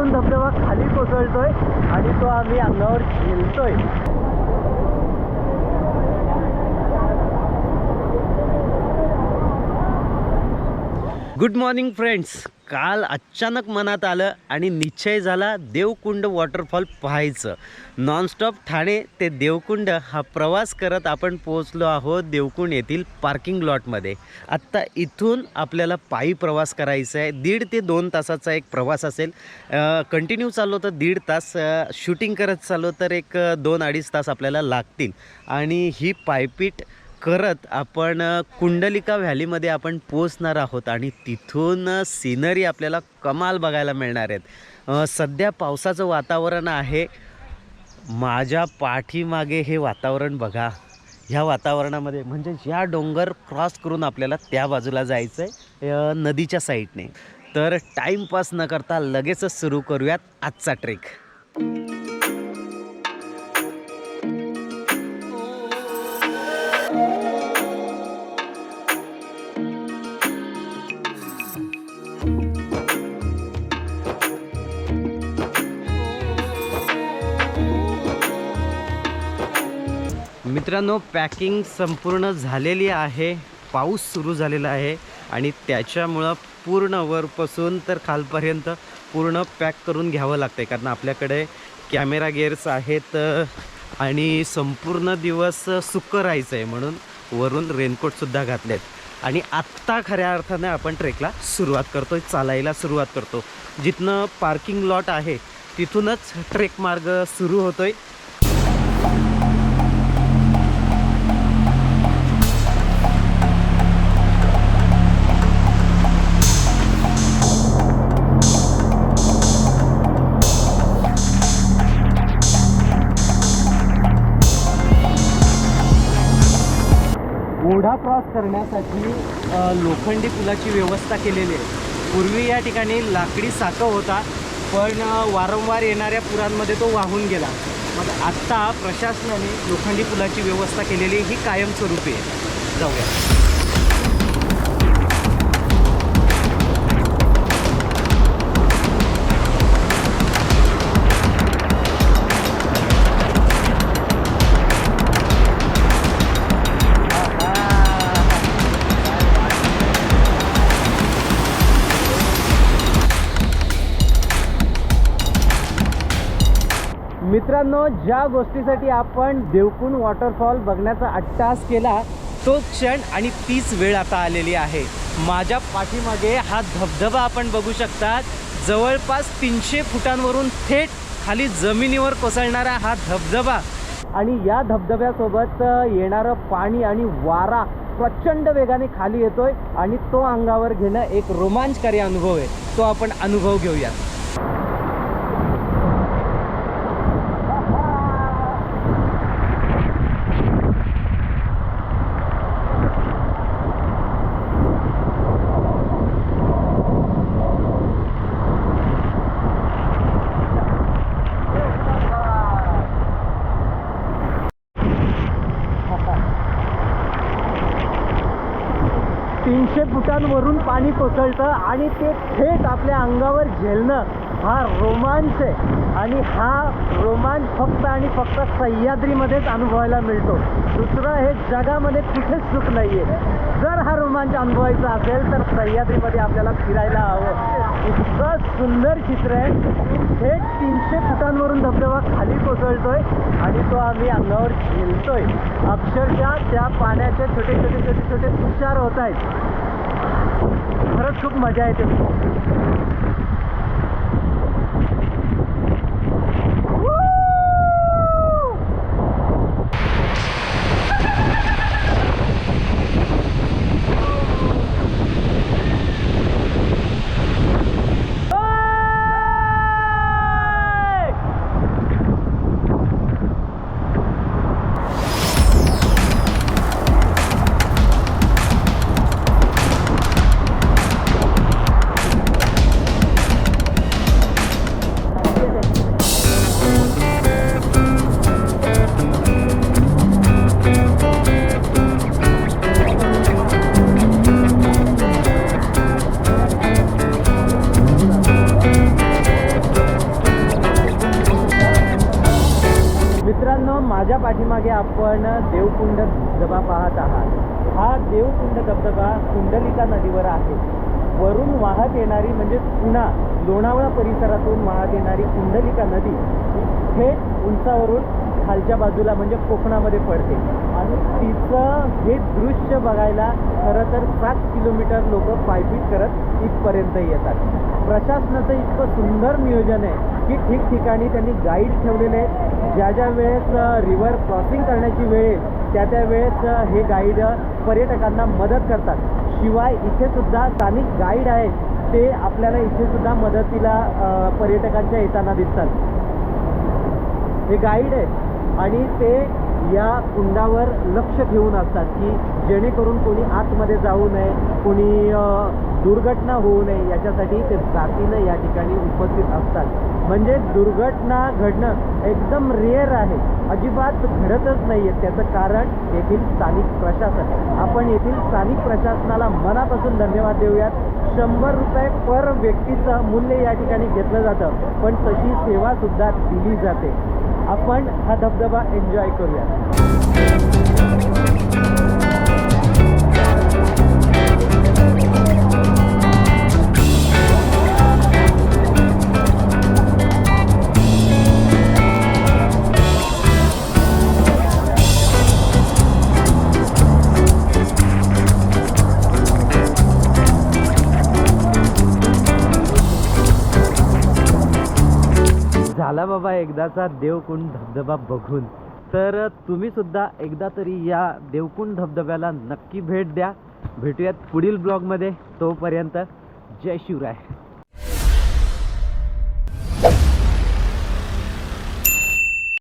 वरून धबधबा खाली कोसळतोय आणि तो आम्ही अंगावर झेलतोय. Good morning friends. काल अचानक मनात आलं आणि निश्चय झाला देवकुंड वॉटरफॉल पाहायचं. नॉनस्टॉप ठाणे ते देवकुंड हा प्रवास करत आपण पोहोचलो आहोत देवकुंड येथील पार्किंग लॉटमध्ये. आत्ता इथून आपल्याला पायी प्रवास करायचा आहे. 1.5 ते 2 तासाचा एक प्रवास असेल. कंटिन्यू चाललो तर 1.5 तास, शूटिंग करत चाललो तर एक 2-2.5 तास आपल्याला लागतील. आणि ही पायपीट करत आपण कुंडलिका व्हॅलीमध्ये आपण पोचणार आहोत आणि तिथून सिनरी आपल्याला कमाल बघायला मिळणार आहेत. सध्या पावसाचं वातावरण आहे. माझ्या पाठीमागे हे वातावरण बघा. ह्या वातावरणामध्ये म्हणजे या डोंगर क्रॉस करून आपल्याला त्या बाजूला जायचं आहे नदीच्या साईडने. तर टाईमपास न करता लगेचच सुरू करूयात आजचा ट्रेक. मित्रांनो, पॅकिंग संपूर्ण झालेली आहे. पाऊस सुरू झालेला आहे आणि त्याच्यामुळं पूर्ण वरपासून तर खालपर्यंत पूर्ण पॅक करून घ्यावं लागतं, कारण आपल्याकडे कॅमेरा गिअर्स आहेत आणि संपूर्ण दिवस सुकं राहायचं आहे म्हणून वरून रेनकोटसुद्धा घातलेत. आणि आत्ता खऱ्या अर्थाने आपण ट्रेकला सुरुवात करतो आहे, चालायला सुरुवात करतो. जिथनं पार्किंग लॉट आहे तिथूनच ट्रेक मार्ग सुरू होतो आहे. ओढा क्रॉस करण्यासाठी लोखंडी पुलाची व्यवस्था केलेली आहे. पूर्वी या ठिकाणी लाकडी साकं होता, पण वारंवार येणाऱ्या पुरांमध्ये तो वाहून गेला. मग आत्ता प्रशासनाने लोखंडी पुलाची व्यवस्था केलेली ही कायमस्वरूपी आहे. जाऊया. मित्रांनो, ज्या गोष्टीसाठी आपण देवकुंड वॉटरफॉल बघण्याचा अट्टाहास केला तो क्षण आणि तीच वेळ आता आलेली आहे. माझ्या पाठीमागे हा धबधबा आपण बघू शकता. जवळपास 300 फुटांवरून थेट खाली जमिनीवर कोसळणारा हा धबधबा आणि या धबधब्यासोबत येणारं पाणी आणि वारा प्रचंड वेगाने खाली येतोय आणि तो अंगावर घेणं एक रोमांचकारी अनुभव आहे. तो आपण अनुभव घेऊया. फुटांवरून पाणी कोसळतं आणि ते थेट आपल्या अंगावर झेलणं हा रोमांच आहे. आणि हा रोमांच फक्त आणि फक्त सह्याद्रीमध्येच अनुभवायला मिळतो. दुसरं हे जगामध्ये कुठेच सुख नाही आहे. जर हा रोमांच अनुभवायचा असेल तर सह्याद्रीमध्ये आपल्याला फिरायला हवं. इतकं सुंदर चित्र आहे. थेट 300 फुटांवरून धबधबा खाली कोसळतोय आणि तो आम्ही अंगावर झेलतोय. अक्षरशः त्या पाण्याचे छोटे छोटे छोटे छोटे तुषार होत आहेत. खरंच खूप मजा येते. पाठीमागे आपण देवकुंड धबधबा पाहत आहात। हा देवकुंड धबधबा कुंडलिका नदीवर आहे। वरून वाहत येणारी म्हणजे पुन्हा लोणावळा परिसरातून वाहत येणारी कुंडलिका नदी थेट उंचावरून खालच्या बाजूला म्हणजे कोकणामध्ये पडते आणि तिचं हे दृश्य बघायला खरं तर 7 किलोमीटर लोक पायपीट करत इथपर्यंत येतात। प्रशासनाचं इतकं सुंदर नियोजन आहे की ठिकठिकाणी त्यांनी गाईड ठेवलेले आहेत। ज्या ज्या वेळेस रिव्हर क्रॉसिंग करण्याची वेळ आहे त्या वेळेस हे गाईड पर्यटकांना मदत करतात। शिवाय इथे सुद्धा स्थानिक गाईड आहेत ते आपल्याला इथे सुद्धा मदतीला पर्यटकांच्या येताना दिसतात। हे गाईड आहेत आणि ते या कुंडावर लक्ष ठेवून असतात की जेणेकरून कोणी आतमध्ये जाऊ नये, कोणी दुर्घटना होऊ नये याच्यासाठी ते जातीनं या ठिकाणी उपस्थित असतात। म्हणजे दुर्घटना घडणं एकदम रेअर आहे, अजिबात घडतच नाही आहे। त्याचं कारण येथील स्थानिक प्रशासन। आपण येथील स्थानिक प्रशासनाला मनापासून धन्यवाद देऊयात। 100 रुपये पर व्यक्तीचं मूल्य या ठिकाणी घेतलं जातं, पण तशी सेवासुद्धा दिली जाते। आपण हा धबधबा एन्जॉय करूया। झाला बाबा एकदाचा देवकुंड धबधबा बघून। तर तुम्ही सुद्धा एकदा तरी या देवकुंड धबधब्याला नक्की भेट द्या। भेटूयात पुढील ब्लॉगमध्ये। तोपर्यंत जय शिवराय।